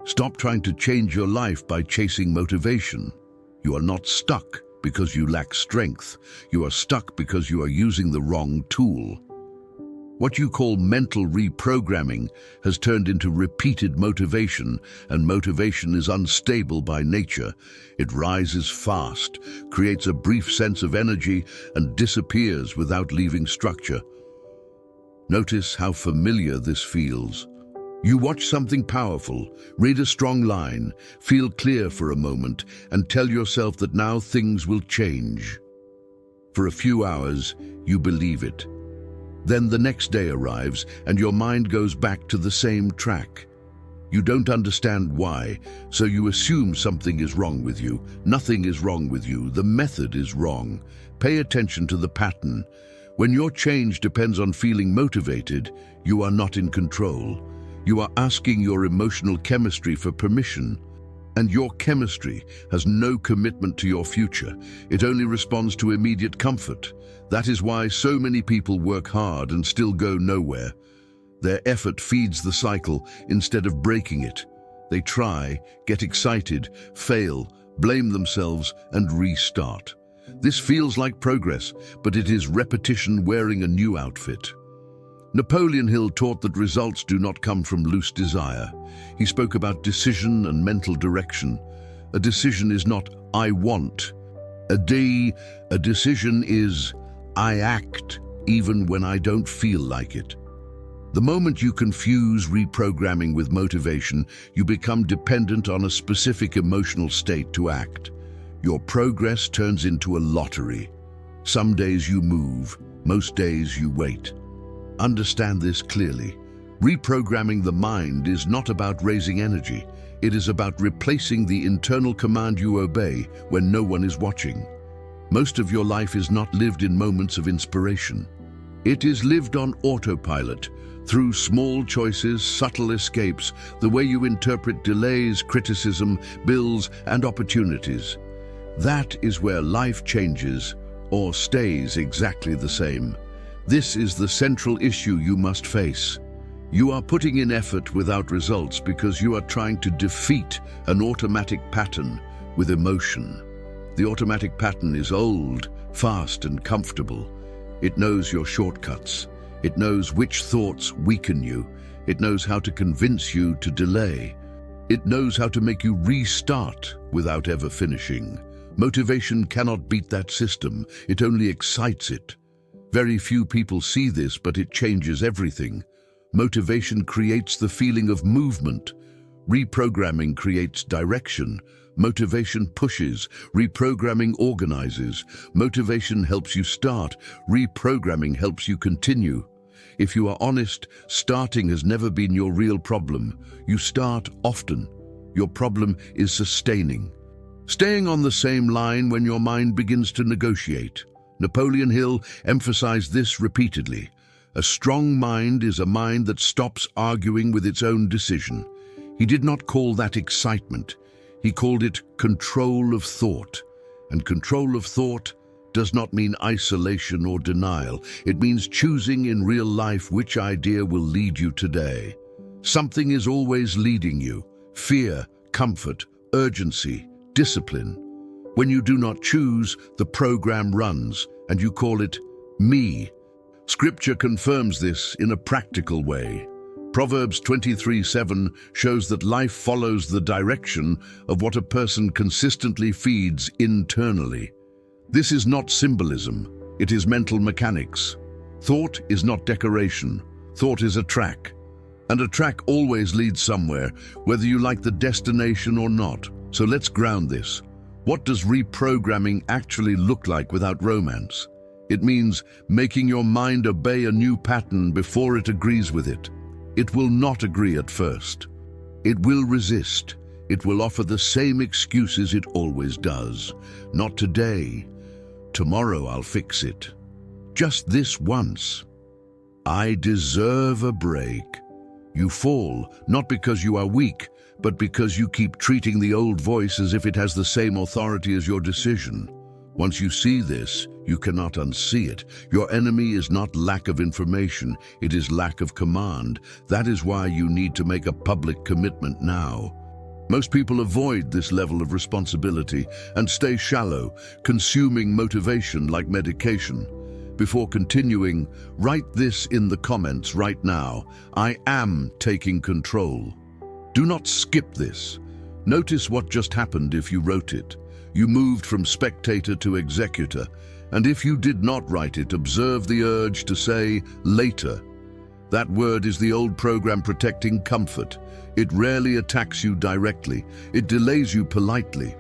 Stop trying to change your life by chasing motivation. You are not stuck because you lack strength. You are stuck because you are using the wrong tool. What you call mental reprogramming has turned into repeated motivation, and motivation is unstable by nature. It rises fast, creates a brief sense of energy, and disappears without leaving structure. Notice how familiar this feels. You watch something powerful, read a strong line, feel clear for a moment, and tell yourself that now things will change. For a few hours, you believe it. Then the next day arrives and your mind goes back to the same track. You don't understand why, so you assume something is wrong with you. Nothing is wrong with you. The method is wrong. Pay attention to the pattern. When your change depends on feeling motivated, you are not in control. You are asking your emotional chemistry for permission. And your chemistry has no commitment to your future. It only responds to immediate comfort. That is why so many people work hard and still go nowhere. Their effort feeds the cycle instead of breaking it. They try, get excited, fail, blame themselves, and restart. This feels like progress, but it is repetition wearing a new outfit. Napoleon Hill taught that results do not come from loose desire. He spoke about decision and mental direction. A decision is not, I want. A decision is, I act, even when I don't feel like it. The moment you confuse reprogramming with motivation, you become dependent on a specific emotional state to act. Your progress turns into a lottery. Some days you move, most days you wait. Understand this clearly. Reprogramming the mind is not about raising energy. It is about replacing the internal command you obey when no one is watching. Most of your life is not lived in moments of inspiration. It is lived on autopilot, through small choices, subtle escapes, the way you interpret delays, criticism, bills, and opportunities. That is where life changes or stays exactly the same. This is the central issue you must face. You are putting in effort without results because you are trying to defeat an automatic pattern with emotion. The automatic pattern is old, fast, and comfortable. It knows your shortcuts. It knows which thoughts weaken you. It knows how to convince you to delay. It knows how to make you restart without ever finishing. Motivation cannot beat that system. It only excites it. Very few people see this, but it changes everything. Motivation creates the feeling of movement. Reprogramming creates direction. Motivation pushes. Reprogramming organizes. Motivation helps you start. Reprogramming helps you continue. If you are honest, starting has never been your real problem. You start often. Your problem is sustaining. Staying on the same line when your mind begins to negotiate. Napoleon Hill emphasized this repeatedly. A strong mind is a mind that stops arguing with its own decision. He did not call that excitement. He called it control of thought. And control of thought does not mean isolation or denial. It means choosing in real life which idea will lead you today. Something is always leading you. Fear, comfort, urgency, discipline. When you do not choose, the program runs, and you call it me. Scripture confirms this in a practical way. Proverbs 23:7 shows that life follows the direction of what a person consistently feeds internally. This is not symbolism, it is mental mechanics. Thought is not decoration, thought is a track. And a track always leads somewhere, whether you like the destination or not. So let's ground this. What does reprogramming actually look like without romance? It means making your mind obey a new pattern before it agrees with it. It will not agree at first. It will resist. It will offer the same excuses it always does. Not today. Tomorrow I'll fix it. Just this once. I deserve a break. You fall, not because you are weak, but because you keep treating the old voice as if it has the same authority as your decision. Once you see this, you cannot unsee it. Your enemy is not lack of information, it is lack of command. That is why you need to make a public commitment now. Most people avoid this level of responsibility and stay shallow, consuming motivation like medication. Before continuing, write this in the comments right now. I am taking control. Do not skip this. Notice what just happened if you wrote it. You moved from spectator to executor. And if you did not write it, observe the urge to say later. That word is the old program protecting comfort. It rarely attacks you directly. It delays you politely.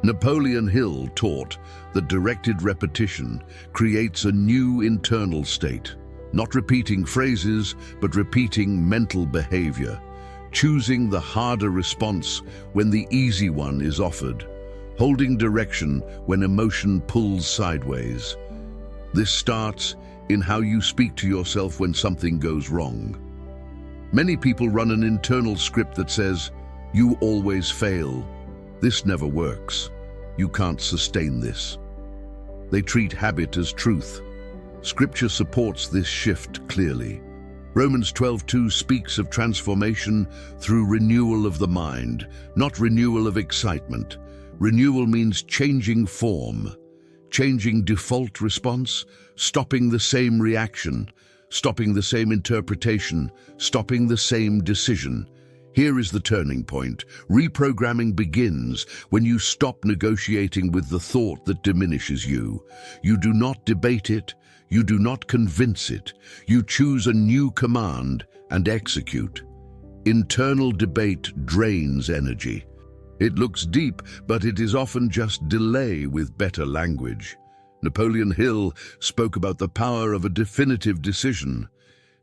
Napoleon Hill taught that directed repetition creates a new internal state. Not repeating phrases, but repeating mental behavior. Choosing the harder response when the easy one is offered. Holding direction when emotion pulls sideways. This starts in how you speak to yourself when something goes wrong. Many people run an internal script that says, "You always fail. This never works. You can't sustain this." They treat habit as truth. Scripture supports this shift clearly. Romans 12:2 speaks of transformation through renewal of the mind, not renewal of excitement. Renewal means changing form, changing default response, stopping the same reaction, stopping the same interpretation, stopping the same decision. Here is the turning point. Reprogramming begins when you stop negotiating with the thought that diminishes you. You do not debate it. You do not convince it. You choose a new command and execute. Internal debate drains energy. It looks deep, but it is often just delay with better language. Napoleon Hill spoke about the power of a definitive decision.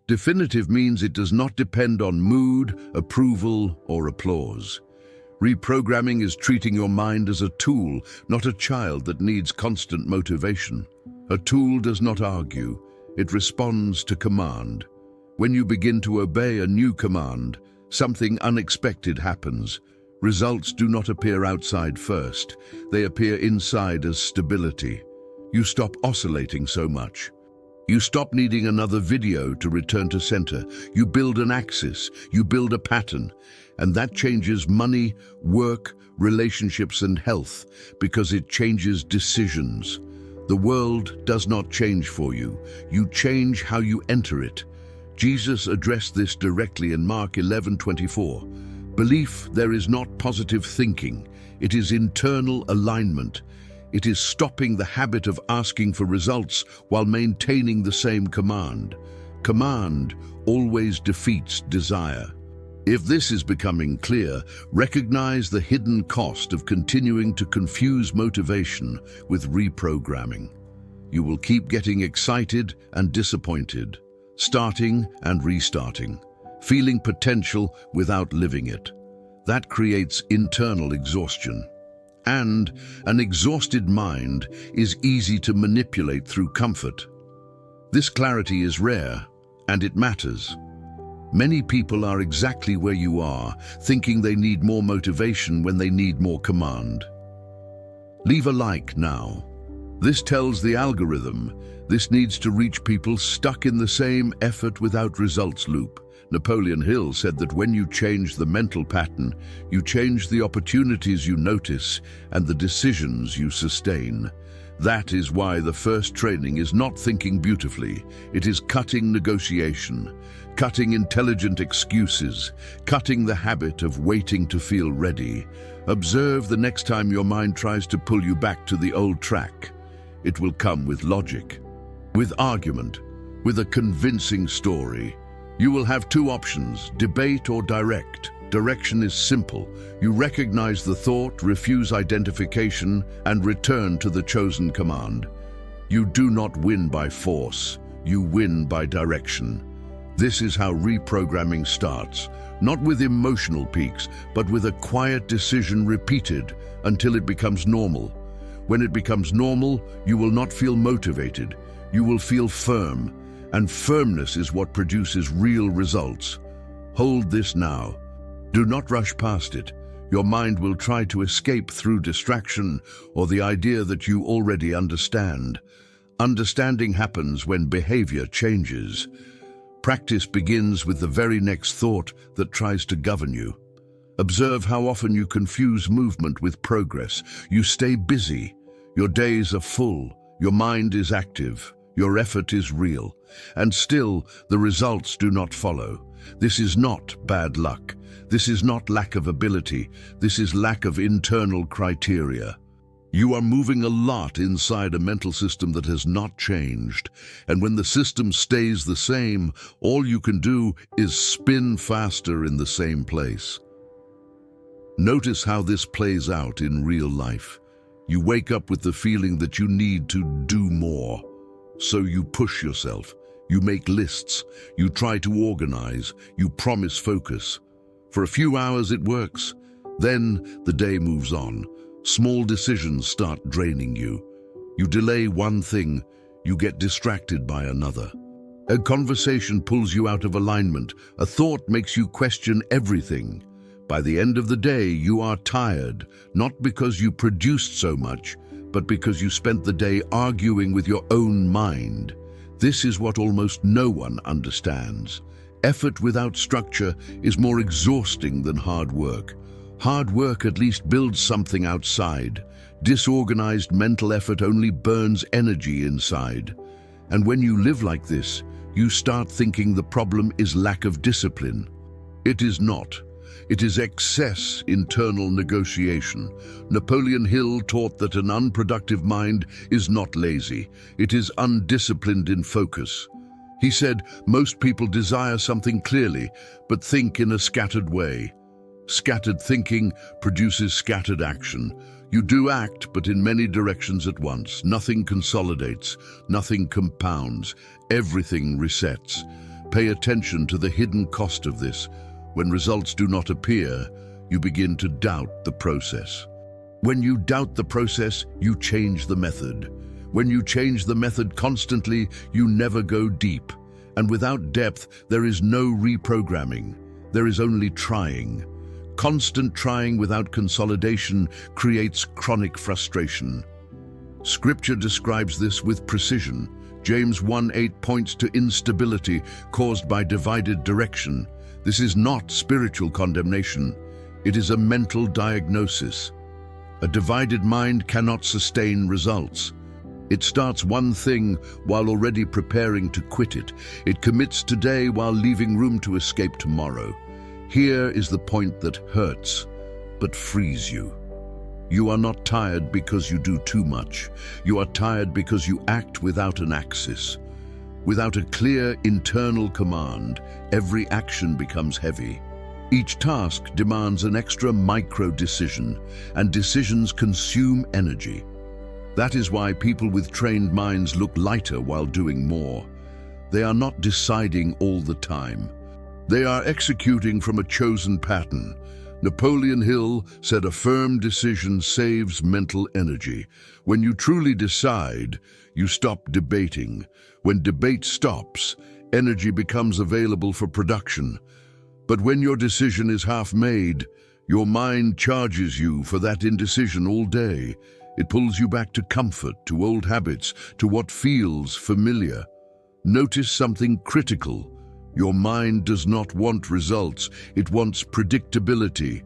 Definitive means it does not depend on mood, approval, or applause. Reprogramming is treating your mind as a tool, not a child that needs constant motivation. A tool does not argue, it responds to command. When you begin to obey a new command, something unexpected happens. Results do not appear outside first, they appear inside as stability. You stop oscillating so much. You stop needing another video to return to center. You build an axis, you build a pattern, and that changes money, work, relationships, and health because it changes decisions. The world does not change for you. You change how you enter it. Jesus addressed this directly in Mark 11:24. Belief there is not positive thinking. It is internal alignment. It is stopping the habit of asking for results while maintaining the same command. Command always defeats desire. If this is becoming clear, recognize the hidden cost of continuing to confuse motivation with reprogramming. You will keep getting excited and disappointed, starting and restarting, feeling potential without living it. That creates internal exhaustion. And an exhausted mind is easy to manipulate through comfort. This clarity is rare, and it matters. Many people are exactly where you are, thinking they need more motivation when they need more command. Leave a like now. This tells the algorithm this needs to reach people stuck in the same effort without results loop. Napoleon Hill said that when you change the mental pattern, you change the opportunities you notice and the decisions you sustain. That is why the first training is not thinking beautifully. It is cutting negotiation, cutting intelligent excuses, cutting the habit of waiting to feel ready. Observe the next time your mind tries to pull you back to the old track. It will come with logic, with argument, with a convincing story. You will have two options, debate or direct. Direction is simple. You recognize the thought, refuse identification, and return to the chosen command. You do not win by force. You win by direction. This is how reprogramming starts, not with emotional peaks, but with a quiet decision repeated until it becomes normal. When it becomes normal, you will not feel motivated. You will feel firm. And firmness is what produces real results. Hold this now. Do not rush past it. Your mind will try to escape through distraction or the idea that you already understand. Understanding happens when behavior changes. Practice begins with the very next thought that tries to govern you. Observe how often you confuse movement with progress. You stay busy. Your days are full. Your mind is active. Your effort is real. And still, the results do not follow. This is not bad luck. This is not lack of ability. This is lack of internal criteria. You are moving a lot inside a mental system that has not changed. And when the system stays the same, all you can do is spin faster in the same place. Notice how this plays out in real life. You wake up with the feeling that you need to do more. So you push yourself. You make lists. You try to organize. You promise focus. For a few hours it works. Then the day moves on. Small decisions start draining you. You delay one thing, you get distracted by another. A conversation pulls you out of alignment. A thought makes you question everything. By the end of the day, you are tired, not because you produced so much, but because you spent the day arguing with your own mind. This is what almost no one understands. Effort without structure is more exhausting than hard work. Hard work at least builds something outside. Disorganized mental effort only burns energy inside. And when you live like this, you start thinking the problem is lack of discipline. It is not. It is excess internal negotiation. Napoleon Hill taught that an unproductive mind is not lazy. It is undisciplined in focus. He said, most people desire something clearly, but think in a scattered way. Scattered thinking produces scattered action. You do act, but in many directions at once. Nothing consolidates, nothing compounds, everything resets. Pay attention to the hidden cost of this. When results do not appear, you begin to doubt the process. When you doubt the process, you change the method. When you change the method constantly, you never go deep. And without depth, there is no reprogramming. There is only trying. Constant trying without consolidation creates chronic frustration. Scripture describes this with precision. James 1:8 points to instability caused by divided direction. This is not spiritual condemnation. It is a mental diagnosis. A divided mind cannot sustain results. It starts one thing while already preparing to quit it. It commits today while leaving room to escape tomorrow. Here is the point that hurts, but frees you. You are not tired because you do too much. You are tired because you act without an axis. Without a clear internal command, every action becomes heavy. Each task demands an extra micro-decision, and decisions consume energy. That is why people with trained minds look lighter while doing more. They are not deciding all the time. They are executing from a chosen pattern. Napoleon Hill said a firm decision saves mental energy. When you truly decide, you stop debating. When debate stops, energy becomes available for production. But when your decision is half-made, your mind charges you for that indecision all day. It pulls you back to comfort, to old habits, to what feels familiar. Notice something critical. Your mind does not want results, it wants predictability.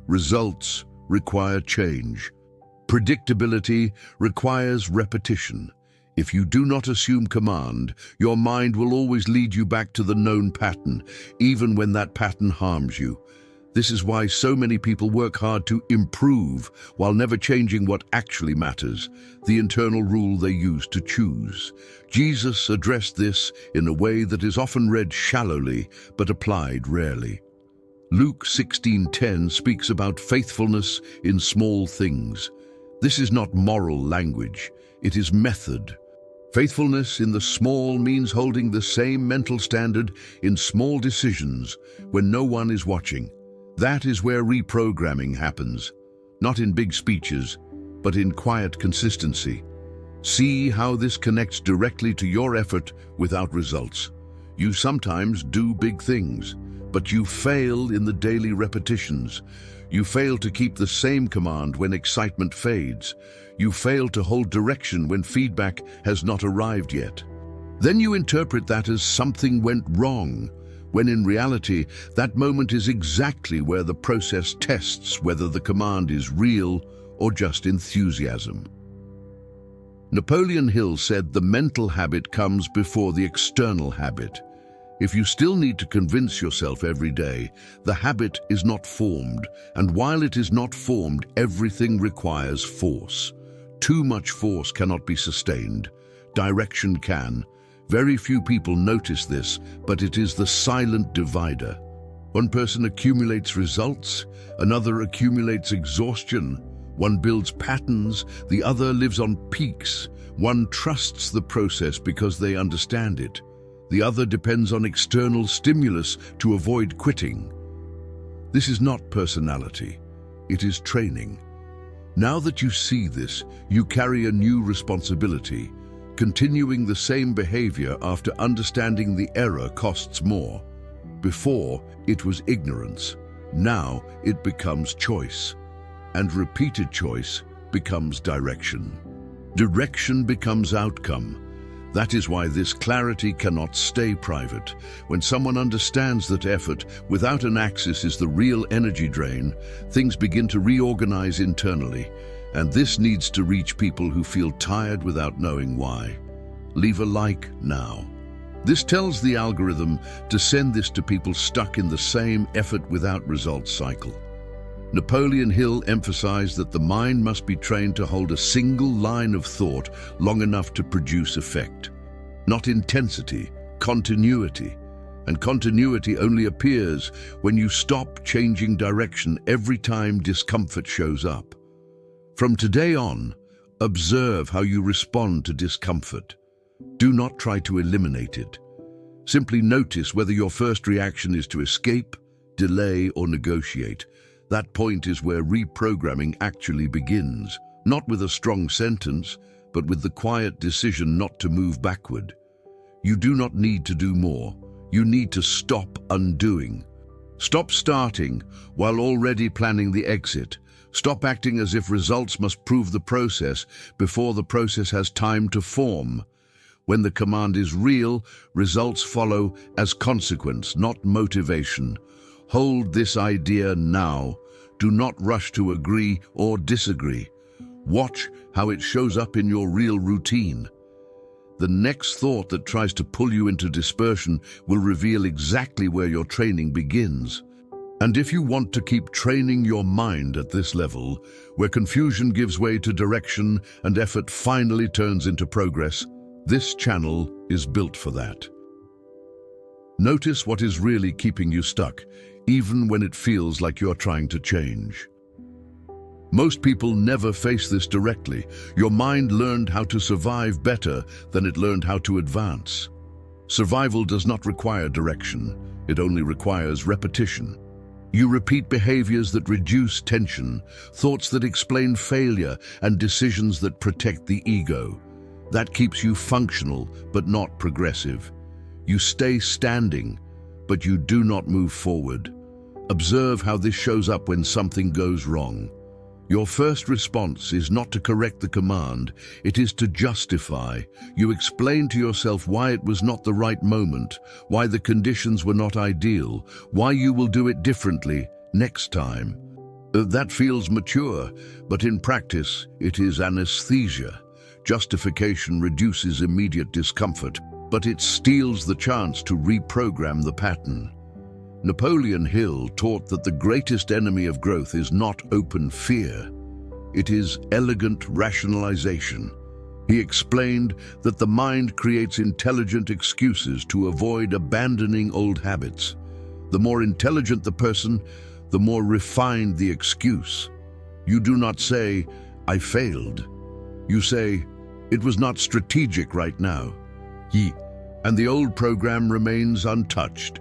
Results require change. Predictability requires repetition. If you do not assume command, your mind will always lead you back to the known pattern, even when that pattern harms you. This is why so many people work hard to improve while never changing what actually matters, the internal rule they use to choose. Jesus addressed this in a way that is often read shallowly but applied rarely. Luke 16:10 speaks about faithfulness in small things. This is not moral language, it is method. Faithfulness in the small means holding the same mental standard in small decisions when no one is watching. That is where reprogramming happens, not in big speeches, but in quiet consistency. See how this connects directly to your effort without results. You sometimes do big things, but you fail in the daily repetitions. You fail to keep the same command when excitement fades. You fail to hold direction when feedback has not arrived yet. Then you interpret that as something went wrong, when in reality, that moment is exactly where the process tests whether the command is real or just enthusiasm. Napoleon Hill said the mental habit comes before the external habit. If you still need to convince yourself every day, the habit is not formed, and while it is not formed, everything requires force. Too much force cannot be sustained. Direction can. Very few people notice this, but it is the silent divider. One person accumulates results, another accumulates exhaustion. One builds patterns, the other lives on peaks. One trusts the process because they understand it. The other depends on external stimulus to avoid quitting. This is not personality, it is training. Now that you see this, you carry a new responsibility. Continuing the same behavior after understanding the error costs more. Before, it was ignorance. Now, it becomes choice. And repeated choice becomes direction. Direction becomes outcome. That is why this clarity cannot stay private. When someone understands that effort without an axis is the real energy drain, things begin to reorganize internally. And this needs to reach people who feel tired without knowing why. Leave a like now. This tells the algorithm to send this to people stuck in the same effort without results cycle. Napoleon Hill emphasized that the mind must be trained to hold a single line of thought long enough to produce effect. Not intensity, continuity. And continuity only appears when you stop changing direction every time discomfort shows up. From today on, observe how you respond to discomfort. Do not try to eliminate it. Simply notice whether your first reaction is to escape, delay, or negotiate. That point is where reprogramming actually begins, not with a strong sentence, but with the quiet decision not to move backward. You do not need to do more. You need to stop undoing. Stop starting while already planning the exit. Stop acting as if results must prove the process before the process has time to form. When the command is real, results follow as consequence, not motivation. Hold this idea now. Do not rush to agree or disagree. Watch how it shows up in your real routine. The next thought that tries to pull you into dispersion will reveal exactly where your training begins. And if you want to keep training your mind at this level, where confusion gives way to direction and effort finally turns into progress, this channel is built for that. Notice what is really keeping you stuck, even when it feels like you're trying to change. Most people never face this directly. Your mind learned how to survive better than it learned how to advance. Survival does not require direction. It only requires repetition. You repeat behaviors that reduce tension, thoughts that explain failure, and decisions that protect the ego. That keeps you functional, but not progressive. You stay standing, but you do not move forward. Observe how this shows up when something goes wrong. Your first response is not to correct the command, it is to justify. You explain to yourself why it was not the right moment, why the conditions were not ideal, why you will do it differently next time. That feels mature, but in practice, it is anesthesia. Justification reduces immediate discomfort, but it steals the chance to reprogram the pattern. Napoleon Hill taught that the greatest enemy of growth is not open fear. It is elegant rationalization. He explained that the mind creates intelligent excuses to avoid abandoning old habits. The more intelligent the person, the more refined the excuse. You do not say, "I failed." You say, "It was not strategic right now." And the old program remains untouched.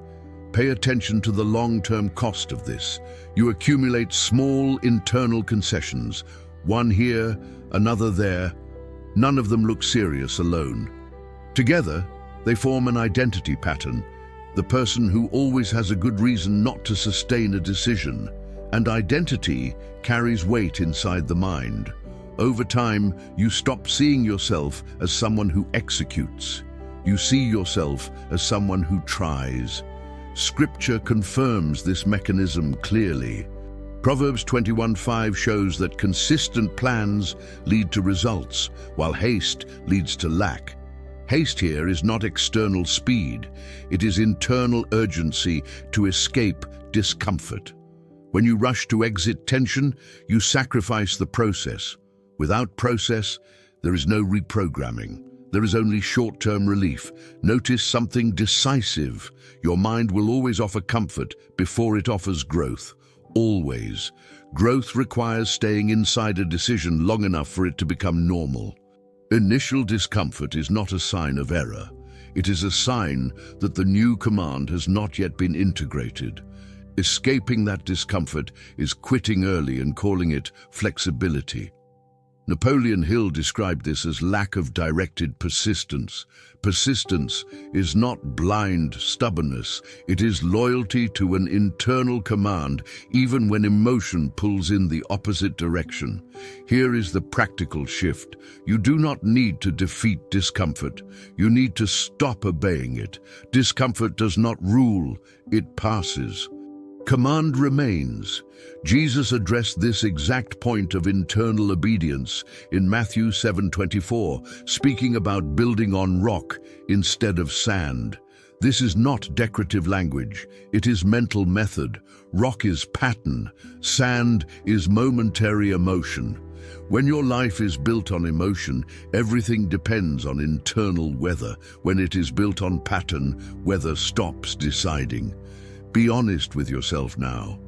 Pay attention to the long-term cost of this. You accumulate small internal concessions, one here, another there. None of them look serious alone. Together, they form an identity pattern, the person who always has a good reason not to sustain a decision. And identity carries weight inside the mind. Over time, you stop seeing yourself as someone who executes. You see yourself as someone who tries. Scripture confirms this mechanism clearly. Proverbs 21:5 shows that consistent plans lead to results, while haste leads to lack. Haste here is not external speed, it is internal urgency to escape discomfort. When you rush to exit tension, you sacrifice the process. Without process, there is no reprogramming. There is only short-term relief. Notice something decisive. Your mind will always offer comfort before it offers growth. Always. Growth requires staying inside a decision long enough for it to become normal. Initial discomfort is not a sign of error. It is a sign that the new command has not yet been integrated. Escaping that discomfort is quitting early and calling it flexibility. Napoleon Hill described this as lack of directed persistence. Persistence is not blind stubbornness. It is loyalty to an internal command, even when emotion pulls in the opposite direction. Here is the practical shift. You do not need to defeat discomfort. You need to stop obeying it. Discomfort does not rule, it passes. Command remains. Jesus addressed this exact point of internal obedience in Matthew 7:24, speaking about building on rock instead of sand. This is not decorative language, it is mental method. Rock is pattern, sand is momentary emotion. When your life is built on emotion, everything depends on internal weather. When it is built on pattern, weather stops deciding. Be honest with yourself now.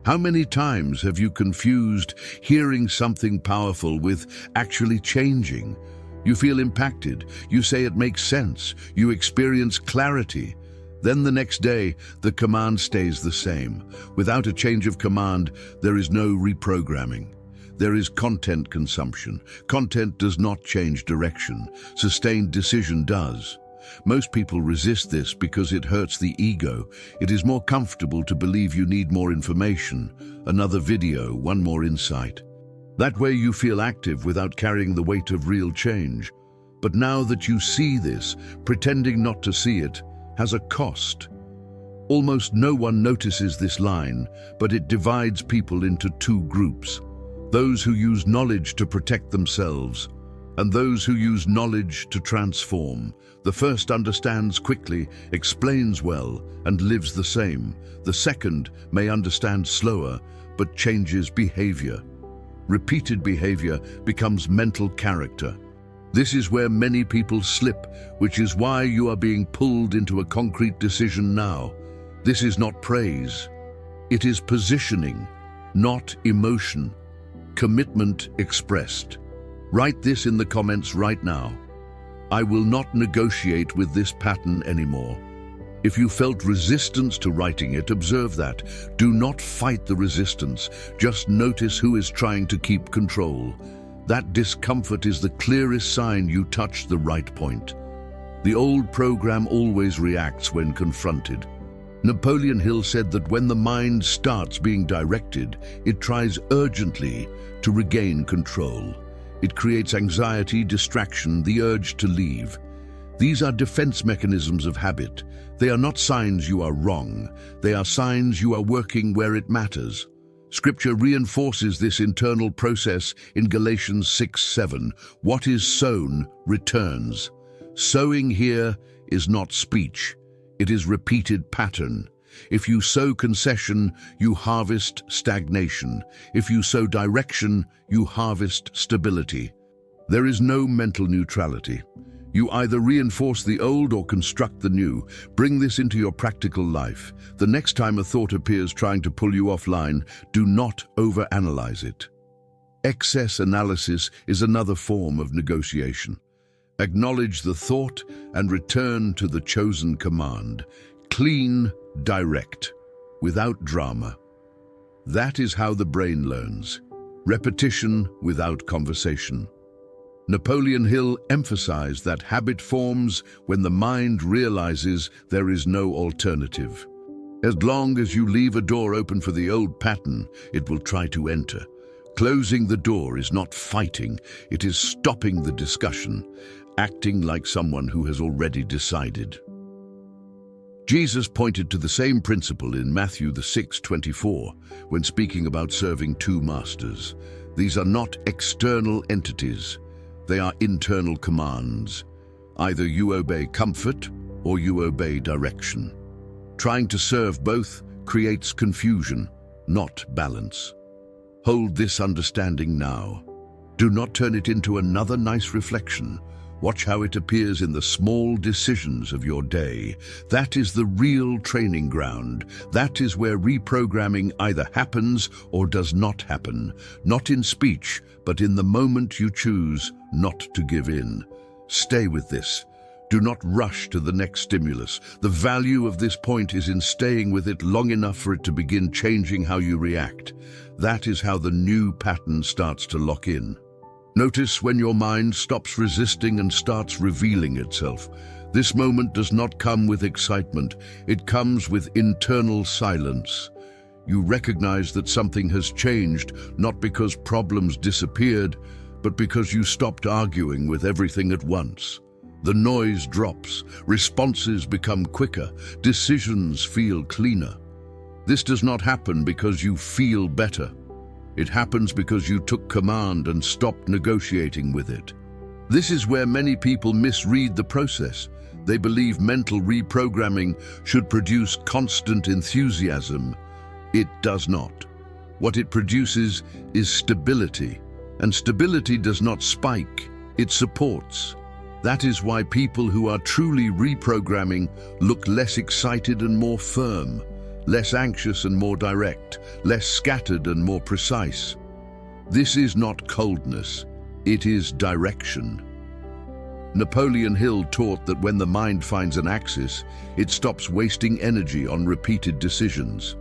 How many times have you confused hearing something powerful with actually changing? You feel impacted, you say it makes sense, you experience clarity. Then the next day, the command stays the same. Without a change of command, there is no reprogramming. There is content consumption. Content does not change direction. Sustained decision does. Most people resist this because it hurts the ego. It is more comfortable to believe you need more information, another video, one more insight. That way you feel active without carrying the weight of real change. But now that you see this, pretending not to see it has a cost. Almost no one notices this line, but it divides people into two groups. Those who use knowledge to protect themselves, and those who use knowledge to transform. The first understands quickly, explains well, and lives the same. The second may understand slower, but changes behavior. Repeated behavior becomes mental character. This is where many people slip, which is why you are being pulled into a concrete decision now. This is not praise. It is positioning, not emotion. Commitment expressed. Write this in the comments right now. I will not negotiate with this pattern anymore. If you felt resistance to writing it, observe that. Do not fight the resistance. Just notice who is trying to keep control. That discomfort is the clearest sign you touched the right point. The old program always reacts when confronted. Napoleon Hill said that when the mind starts being directed, it tries urgently to regain control. It creates anxiety, distraction, the urge to leave. These are defense mechanisms of habit. They are not signs you are wrong. They are signs you are working where it matters. Scripture reinforces this internal process in Galatians 6:7. What is sown returns. Sowing here is not speech. It is repeated pattern. If you sow concession, you harvest stagnation. If you sow direction, you harvest stability. There is no mental neutrality. You either reinforce the old or construct the new. Bring this into your practical life. The next time a thought appears trying to pull you offline, do not overanalyze it. Excess analysis is another form of negotiation. Acknowledge the thought and return to the chosen command. Clean, direct, without drama. That is how the brain learns. Repetition without conversation. Napoleon Hill emphasized that habit forms when the mind realizes there is no alternative. As long as you leave a door open for the old pattern, it will try to enter. Closing the door is not fighting, it is stopping the discussion, acting like someone who has already decided. Jesus pointed to the same principle in Matthew 6:24 when speaking about serving two masters. These are not external entities. They are internal commands. Either you obey comfort or you obey direction. Trying to serve both creates confusion, not balance. Hold this understanding now. Do not turn it into another nice reflection. Watch how it appears in the small decisions of your day. That is the real training ground. That is where reprogramming either happens or does not happen. Not in speech, but in the moment you choose not to give in. Stay with this. Do not rush to the next stimulus. The value of this point is in staying with it long enough for it to begin changing how you react. That is how the new pattern starts to lock in. Notice when your mind stops resisting and starts revealing itself. This moment does not come with excitement. It comes with internal silence. You recognize that something has changed, not because problems disappeared, but because you stopped arguing with everything at once. The noise drops, responses become quicker, decisions feel cleaner. This does not happen because you feel better. It happens because you took command and stopped negotiating with it. This is where many people misread the process. They believe mental reprogramming should produce constant enthusiasm. It does not. What it produces is stability, and stability does not spike, it supports. That is why people who are truly reprogramming look less excited and more firm, less anxious and more direct, less scattered and more precise. This is not coldness, it is direction. Napoleon Hill taught that when the mind finds an axis, it stops wasting energy on repeated decisions.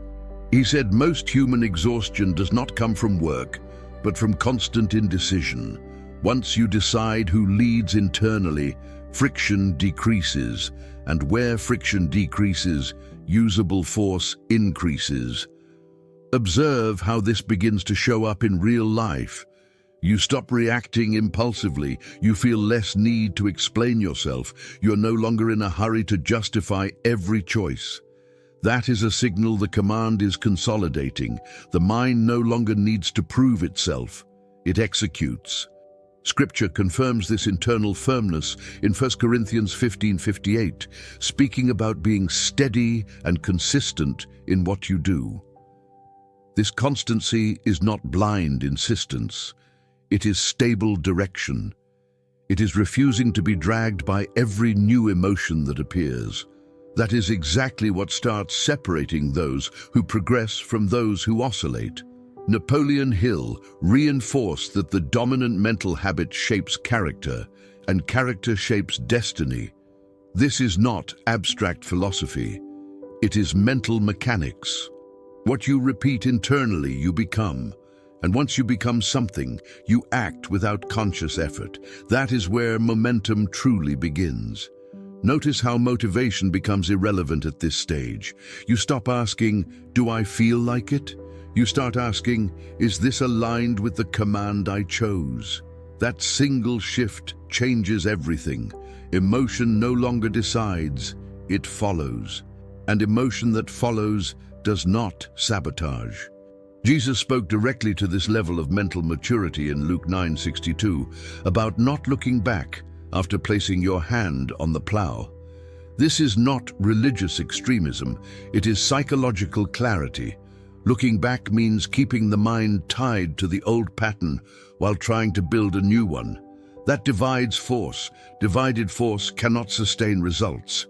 He said most human exhaustion does not come from work, but from constant indecision. Once you decide who leads internally, friction decreases, and where friction decreases, usable force increases. Observe how this begins to show up in real life. You stop reacting impulsively. You feel less need to explain yourself. You're no longer in a hurry to justify every choice. That is a signal the command is consolidating. The mind no longer needs to prove itself. It executes. Scripture confirms this internal firmness in 1 Corinthians 15:58, speaking about being steady and consistent in what you do. This constancy is not blind insistence. It is stable direction. It is refusing to be dragged by every new emotion that appears. That is exactly what starts separating those who progress from those who oscillate. Napoleon Hill reinforced that the dominant mental habit shapes character, and character shapes destiny. This is not abstract philosophy. It is mental mechanics. What you repeat internally, you become. And once you become something, you act without conscious effort. That is where momentum truly begins. Notice how motivation becomes irrelevant at this stage. You stop asking, "Do I feel like it?" You start asking, "Is this aligned with the command I chose?" That single shift changes everything. Emotion no longer decides, it follows. And emotion that follows does not sabotage. Jesus spoke directly to this level of mental maturity in Luke 9:62 about not looking back after placing your hand on the plow. This is not religious extremism, it is psychological clarity. Looking back means keeping the mind tied to the old pattern while trying to build a new one. That divides force. Divided force cannot sustain results.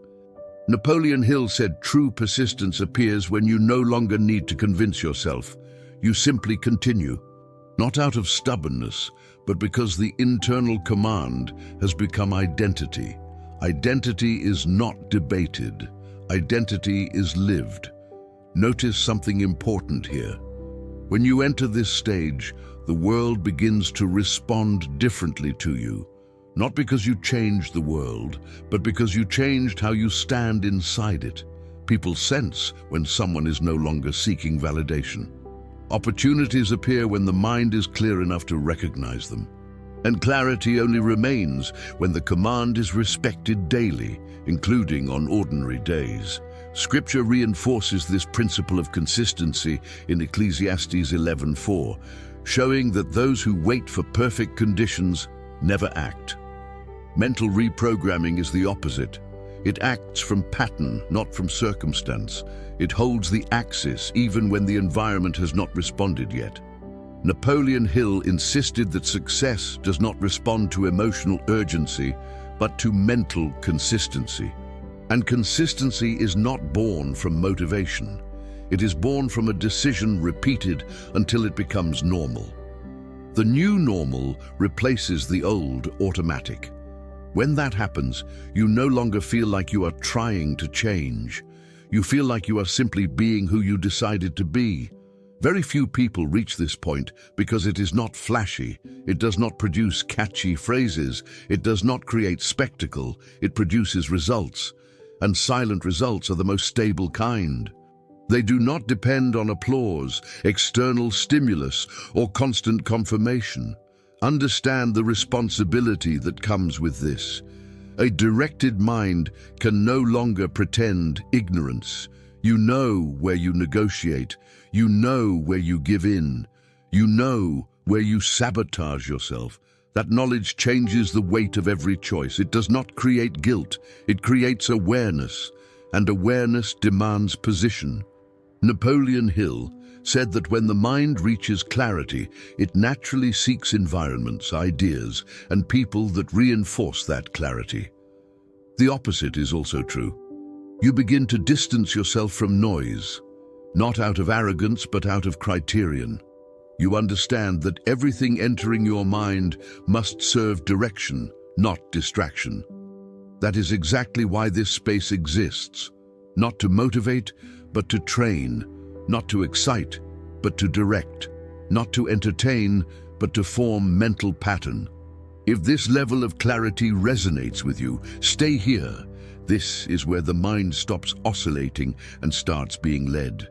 Napoleon Hill said true persistence appears when you no longer need to convince yourself. You simply continue, not out of stubbornness, but because the internal command has become identity. Identity is not debated. Identity is lived. Notice something important here. When you enter this stage, the world begins to respond differently to you. Not because you changed the world, but because you changed how you stand inside it. People sense when someone is no longer seeking validation. Opportunities appear when the mind is clear enough to recognize them. And clarity only remains when the command is respected daily, including on ordinary days. Scripture reinforces this principle of consistency in Ecclesiastes 11:4, showing that those who wait for perfect conditions never act. Mental reprogramming is the opposite. It acts from pattern, not from circumstance. It holds the axis even when the environment has not responded yet. Napoleon Hill insisted that success does not respond to emotional urgency, but to mental consistency. And consistency is not born from motivation. It is born from a decision repeated until it becomes normal. The new normal replaces the old automatic. When that happens, you no longer feel like you are trying to change. You feel like you are simply being who you decided to be. Very few people reach this point because it is not flashy, it does not produce catchy phrases, it does not create spectacle, it produces results. And silent results are the most stable kind. They do not depend on applause, external stimulus, or constant confirmation. Understand the responsibility that comes with this. A directed mind can no longer pretend ignorance. You know where you negotiate. You know where you give in. You know where you sabotage yourself. That knowledge changes the weight of every choice. It does not create guilt. It creates awareness, and awareness demands position. Napoleon Hill said that when the mind reaches clarity, it naturally seeks environments, ideas, and people that reinforce that clarity. The opposite is also true. You begin to distance yourself from noise, not out of arrogance, but out of criterion. You understand that everything entering your mind must serve direction, not distraction. That is exactly why this space exists. Not to motivate, but to train. Not to excite, but to direct. Not to entertain, but to form mental pattern. If this level of clarity resonates with you, stay here. This is where the mind stops oscillating and starts being led.